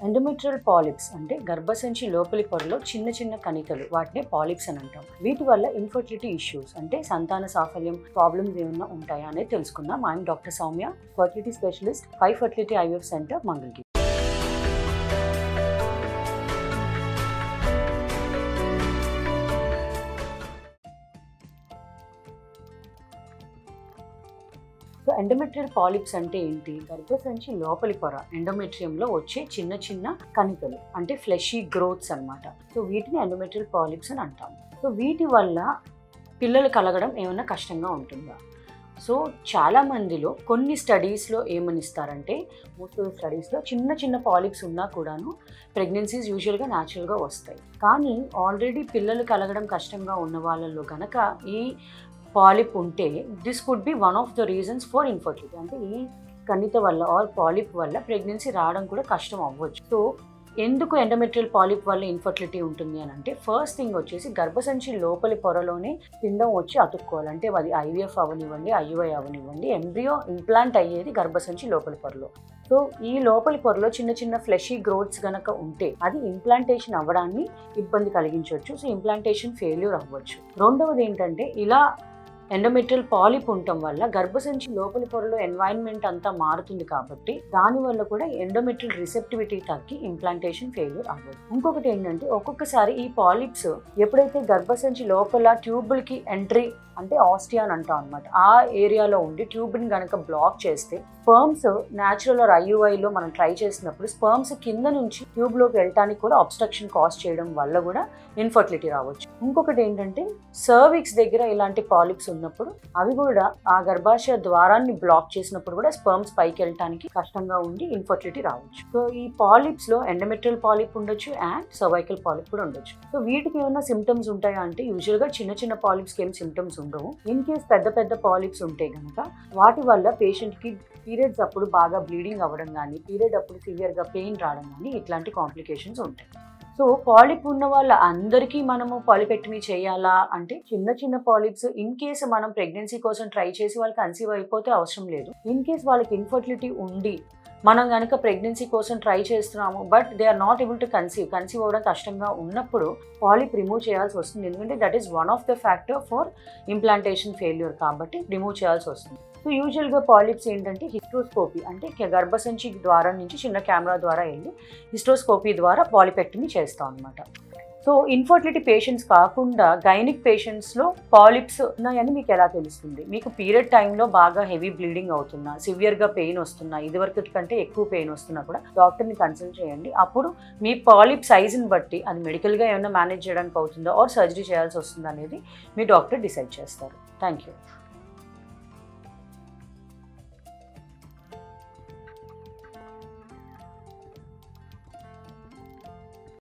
Endometrial polyps అంటే గర్భసంచి లోపలి పొరలో చిన్న చిన్న కణికలు, వాటిని పాలిప్స్ అని అంటాం. వీటి వల్ల ఇన్ఫర్టిలిటీ ఇష్యూస్ అంటే సంతాన సాఫల్యం ప్రాబ్లమ్స్ ఏమైనా ఉంటాయా అనేది తెలుసుకుందాం. I'm doctor Soumya, fertility specialist, 5 fertility IVF centre, Mangalagiri. So endometrial polyps అంటే ఏంటి? గర్భసంచి లోపలి పొర ఎండోమెట్రియంలో వచ్చే చిన్న చిన్న కణికలు అంటే ఫ్లెషీ గ్రోత్స్ అన్నమాట. సో వీటిని ఎండోమెట్రియల్ పాలిప్స్ అని అంటాం. సో వీటి వల్ల పిల్లలు కలగడం ఏమైనా కష్టంగా ఉంటుందా? సో చాలా మందిలో కొన్ని స్టడీస్లో ఏమనిస్తారంటే, మోస్ట్ ఆఫ్ స్టడీస్లో చిన్న చిన్న పాలిప్స్ ఉన్నా కూడాను ప్రెగ్నెన్సీస్ యూజువల్గా న్యాచురల్గా వస్తాయి. కానీ ఆల్రెడీ పిల్లలు కలగడం కష్టంగా ఉన్న వాళ్ళల్లో కనుక ఈ పాలిప్ ఉంటే this could be one of the reasons for infertility. అంటే ఈ కణిత వల్ల ఆర్ పాలిప్ వల్ల ప్రెగ్నెన్సీ రావడం కూడా కష్టం అవ్వచ్చు. సో ఎందుకు ఎండోమెట్రియల్ పాలిప్ వల్ల ఇన్ఫర్టిలిటీ ఉంటుంది అని అంటే, ఫస్ట్ థింగ్ వచ్చేసి గర్భసంచి లోపలి పొరలోనే పిండం వచ్చి అతుక్కోవాలి. అంటే అది IVF అవనివ్వండి, IUI అవనివ్వండి, ఎంబ్రియో ఇంప్లాంట్ అయ్యేది గర్భసంచి లోపలి పొరలో. సో ఈ లోపలి పొరలో చిన్న చిన్న ఫ్లెషీ గ్రోత్స్ గనక ఉంటే అది ఇంప్లాంటేషన్ అవ్వడాన్ని ఇబ్బంది కలిగించవచ్చు. సో ఇంప్లాంటేషన్ ఫెయిల్యూర్ అవ్వచ్చు. రెండవది ఏంటంటే, ఇలా ఎండోమెట్రియల్ పాలిప్ ఉండటం వల్ల గర్భసంచి లోపలి పొరలో ఎన్వైరన్మెంట్ అంతా మారుతుంది కాబట్టి దానివల్ల కూడా ఎండోమెట్రియల్ రిసెప్టివిటీ తగ్గి ఇంప్లాంటేషన్ ఫెయిల్యూర్ అవ్వదు. ఇంకొకటి ఏంటంటే, ఒక్కొక్కసారి ఈ పాలిప్స్ ఎప్పుడైతే గర్భసంచి లోపల ట్యూబుల్కి ఎంట్రీ అంటే ఆస్టియా అని అంటాం అనమాట, ఆ ఏరియాలో ఉండి ట్యూబ్ని కనుక బ్లాక్ చేస్తే స్పర్మ్స్ న్యాచురల్ ఆర్ IUIలో మనం ట్రై చేసినప్పుడు స్పర్మ్స్ కింద నుంచి ట్యూబ్లోకి వెళ్ళటానికి కూడా అబ్స్ట్రక్షన్ కాజ్ చేయడం వల్ల కూడా ఇన్ఫర్టిలిటీ రావచ్చు. ఇంకొకటి ఏంటంటే, సర్విక్స్ దగ్గర ఇలాంటి పాలిప్స్ ఉన్నప్పుడు అవి కూడా ఆ గర్భాశయ ద్వారాన్ని బ్లాక్ చేసినప్పుడు కూడా స్పర్మ్స్ పైకి వెళ్ళటానికి కష్టంగా ఉండి ఇన్ఫర్టిలిటీ రావచ్చు. సో ఈ పాలిప్స్లో ఎండోమెట్రియల్ పాలిప్ ఉండొచ్చు అండ్ సర్వైకల్ పాలిప్ కూడా ఉండొచ్చు. సో వీటికి ఏమైనా సిమ్టమ్స్ ఉంటాయా అంటే, యూజువల్గా చిన్న చిన్న పాలిప్స్కి ఏం సిమ్టమ్స్ ఉండవు. ఇన్ కేస్ పెద్ద పెద్ద పాలిప్స్ ఉంటే కనుక వాటి వల్ల పేషెంట్కి పీరియడ్స్ అప్పుడు బాగా బ్లీడింగ్ అవ్వడం కానీ, పీరియడ్ అప్పుడు సివియర్గా పెయిన్ రావడం కానీ ఇట్లాంటి కాంప్లికేషన్స్ ఉంటాయి. సో పాలిప్ ఉన్న వాళ్ళ అందరికీ మనము పాలిపెక్టమీ చేయాలా అంటే, చిన్న చిన్న పాలిప్స్ ఇన్ కేసు మనం ప్రెగ్నెన్సీ కోసం ట్రై చేసి వాళ్ళకి కన్సీవ్ అయిపోతే అవసరం లేదు. ఇన్ కేస్ వాళ్ళకి ఇన్ఫర్టిలిటీ ఉండి మనం కనుక ప్రెగ్నెన్సీ కోసం ట్రై చేస్తున్నాము but they are not able to conceive అవ్వడం కష్టంగా ఉన్నప్పుడు పాలిప్ రిమూవ్ చేయాల్సి వస్తుంది. ఎందుకంటే that is one of the factor for implantation failure కాబట్టి రిమూవ్ చేయాల్సి వస్తుంది. సో యూజువల్గా పాలిప్స్ ఏంటంటే హిస్టోస్కోపీ అంటే గర్భసంచి ద్వారం నుంచి చిన్న కెమెరా ద్వారా వెళ్ళి హిస్టోస్కోపీ ద్వారా పాలిపెక్టమీ చేస్తాం అనమాట. సో ఇన్ఫర్టిలిటీ పేషెంట్స్ కాకుండా గైనిక్ పేషెంట్స్లో పాలిప్స్ ఉన్నాయని మీకు ఎలా తెలుస్తుంది? మీకు పీరియడ్ టైంలో బాగా హెవీ బ్లీడింగ్ అవుతున్నా, సివియర్గా పెయిన్ వస్తున్నా, ఇదివరకు కంటే ఎక్కువ పెయిన్ వస్తున్నా కూడా డాక్టర్ని కన్సల్ట్ చేయండి. అప్పుడు మీ పాలిప్ సైజుని బట్టి అది మెడికల్గా ఏమైనా మేనేజ్ చేయడానికి అవుతుందా ఆర్ సర్జరీ చేయాల్సి వస్తుందా అనేది మీ డాక్టర్ డిసైడ్ చేస్తారు. Thank you.